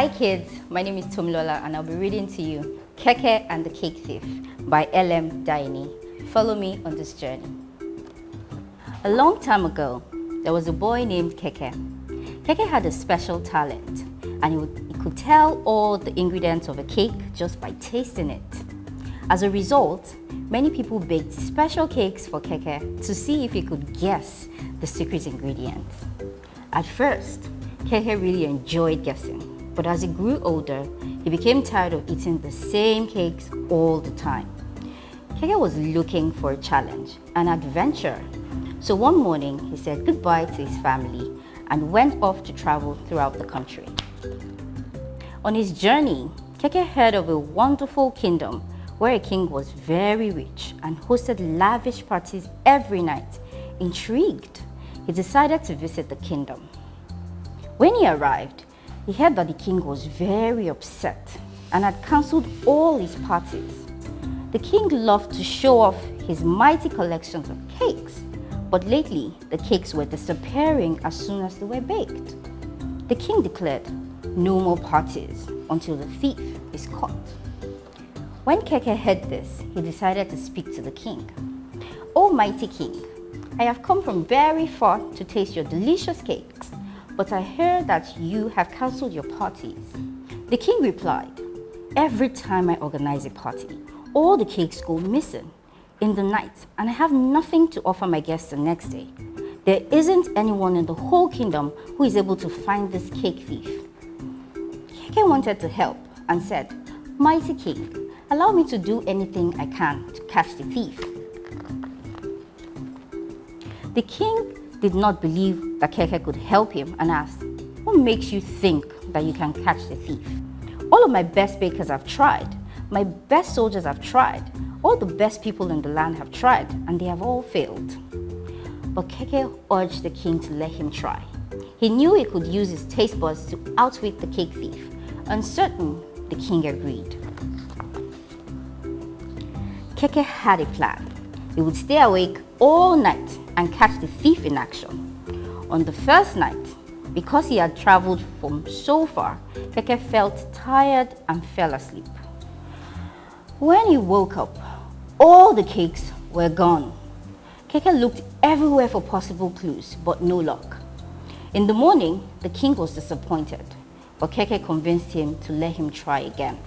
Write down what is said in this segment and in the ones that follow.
Hi kids, my name is Tomilola and I'll be reading to you Keke and the Cake Thief by L.M. Daini. Follow me on this journey. A long time ago, there was a boy named Keke. Keke had a special talent and he could tell all the ingredients of a cake just by tasting it. As a result, many people baked special cakes for Keke to see if he could guess the secret ingredients. At first, Keke really enjoyed guessing, but as he grew older, he became tired of eating the same cakes all the time. Keke was looking for a challenge, an adventure. So one morning, he said goodbye to his family and went off to travel throughout the country. On his journey, Keke heard of a wonderful kingdom where a king was very rich and hosted lavish parties every night. Intrigued, he decided to visit the kingdom. When he arrived, he heard that the king was very upset and had cancelled all his parties. The king loved to show off his mighty collections of cakes, but lately the cakes were disappearing as soon as they were baked. The king declared no more parties until the thief is caught. When Keke heard this, he decided to speak to the king. "Almighty king, I have come from very far to taste your delicious cakes, but I heard that you have cancelled your parties." The king replied, "Every time I organize a party, all the cakes go missing in the night and I have nothing to offer my guests the next day. There isn't anyone in the whole kingdom who is able to find this cake thief." Keke wanted to help and said, "Mighty king, allow me to do anything I can to catch the thief." The king did not believe that Keke could help him and asked, "What makes you think that you can catch the thief? All of my best bakers have tried, my best soldiers have tried, all the best people in the land have tried, and they have all failed." But Keke urged the king to let him try. He knew he could use his taste buds to outwit the cake thief. Uncertain, the king agreed. Keke had a plan. He would stay awake all night and catch the thief in action. On the first night, because he had traveled from so far, Keke felt tired and fell asleep. When he woke up, all the cakes were gone. Keke looked everywhere for possible clues, but no luck. In the morning, the king was disappointed, but Keke convinced him to let him try again.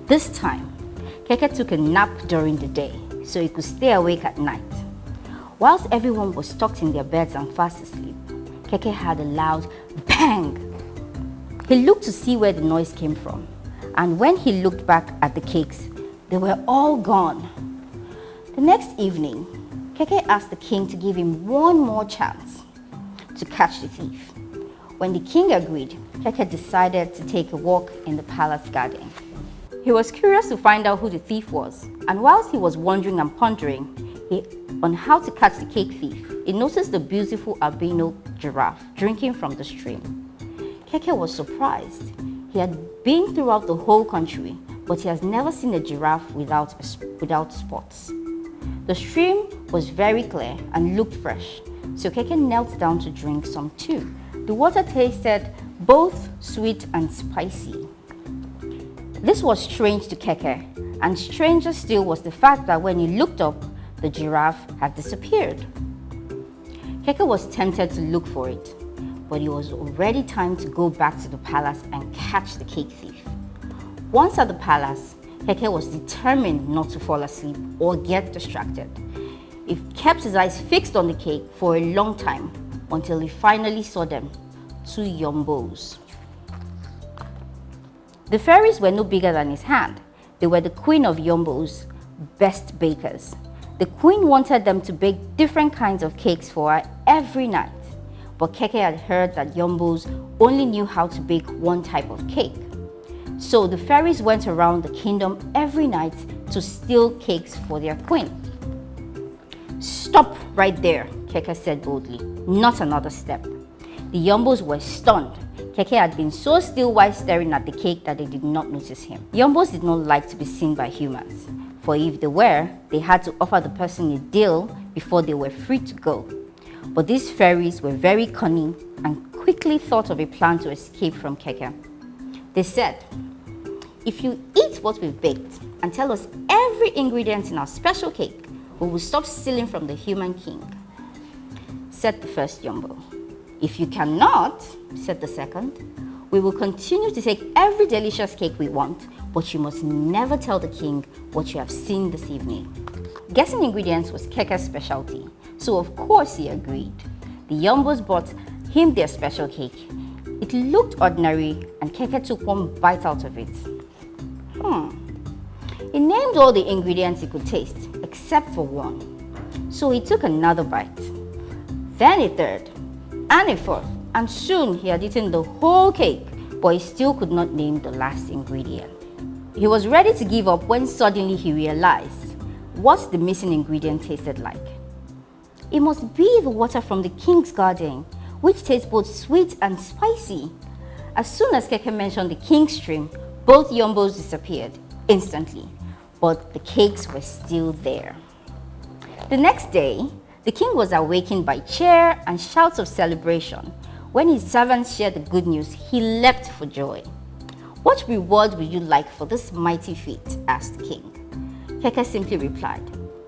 This time, Keke took a nap during the day so he could stay awake at night. Whilst everyone was tucked in their beds and fast asleep, Keke heard a loud bang. He looked to see where the noise came from, and when he looked back at the cakes, they were all gone. The next evening, Keke asked the king to give him one more chance to catch the thief. When the king agreed, Keke decided to take a walk in the palace garden. He was curious to find out who the thief was, and whilst he was wondering and pondering on how to catch the cake thief, he noticed the beautiful albino giraffe drinking from the stream. Keke was surprised. He had been throughout the whole country, but he has never seen a giraffe without spots. The stream was very clear and looked fresh, so Keke knelt down to drink some too. The water tasted both sweet and spicy. This was strange to Keke, and stranger still was the fact that when he looked up, the giraffe had disappeared. Keke was tempted to look for it, but it was already time to go back to the palace and catch the cake thief. Once at the palace, Keke was determined not to fall asleep or get distracted. He kept his eyes fixed on the cake for a long time until he finally saw them, two yombos. The fairies were no bigger than his hand. They were the queen of Yombo's best bakers. The queen wanted them to bake different kinds of cakes for her every night. But Keke had heard that Yombos only knew how to bake one type of cake. So the fairies went around the kingdom every night to steal cakes for their queen. "Stop right there," Keke said boldly. "Not another step." The Yombos were stunned. Keke had been so still while staring at the cake that they did not notice him. Yombos did not like to be seen by humans, for if they were, they had to offer the person a deal before they were free to go. But these fairies were very cunning and quickly thought of a plan to escape from Keke. They said, "If you eat what we've baked and tell us every ingredient in our special cake, we will stop stealing from the human king," said the first Yombo. "If you cannot," said the second, "we will continue to take every delicious cake we want, but you must never tell the king what you have seen this evening." Guessing ingredients was Keke's specialty, so of course he agreed. The Yombos brought him their special cake. It looked ordinary and Keke took one bite out of it. He named all the ingredients he could taste, except for one. So he took another bite, then a third, and a fourth, and soon he had eaten the whole cake, but he still could not name the last ingredient. He was ready to give up when suddenly he realized what the missing ingredient tasted like. It must be the water from the king's garden, which tastes both sweet and spicy. As soon as Keke mentioned the king's stream, both Yombos disappeared instantly, but the cakes were still there. The next day, the king was awakened by cheer and shouts of celebration. When his servants shared the good news, he leapt for joy. "What reward would you like for this mighty feat?" asked the king. Keke simply replied,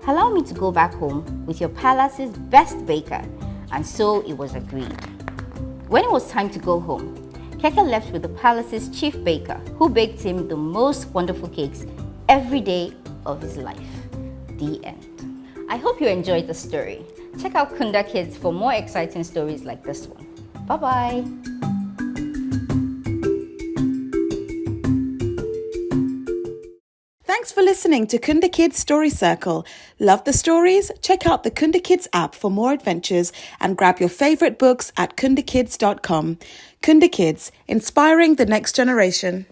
"Allow me to go back home with your palace's best baker," and so it was agreed. When it was time to go home, Keke left with the palace's chief baker, who baked him the most wonderful cakes every day of his life. The end. I hope you enjoyed the story. Check out Kunda Kids for more exciting stories like this one. Bye-bye. Thanks for listening to Kunda Kids Story Circle. Love the stories? Check out the Kunda Kids app for more adventures and grab your favorite books at kundakids.com. Kunda Kids, inspiring the next generation.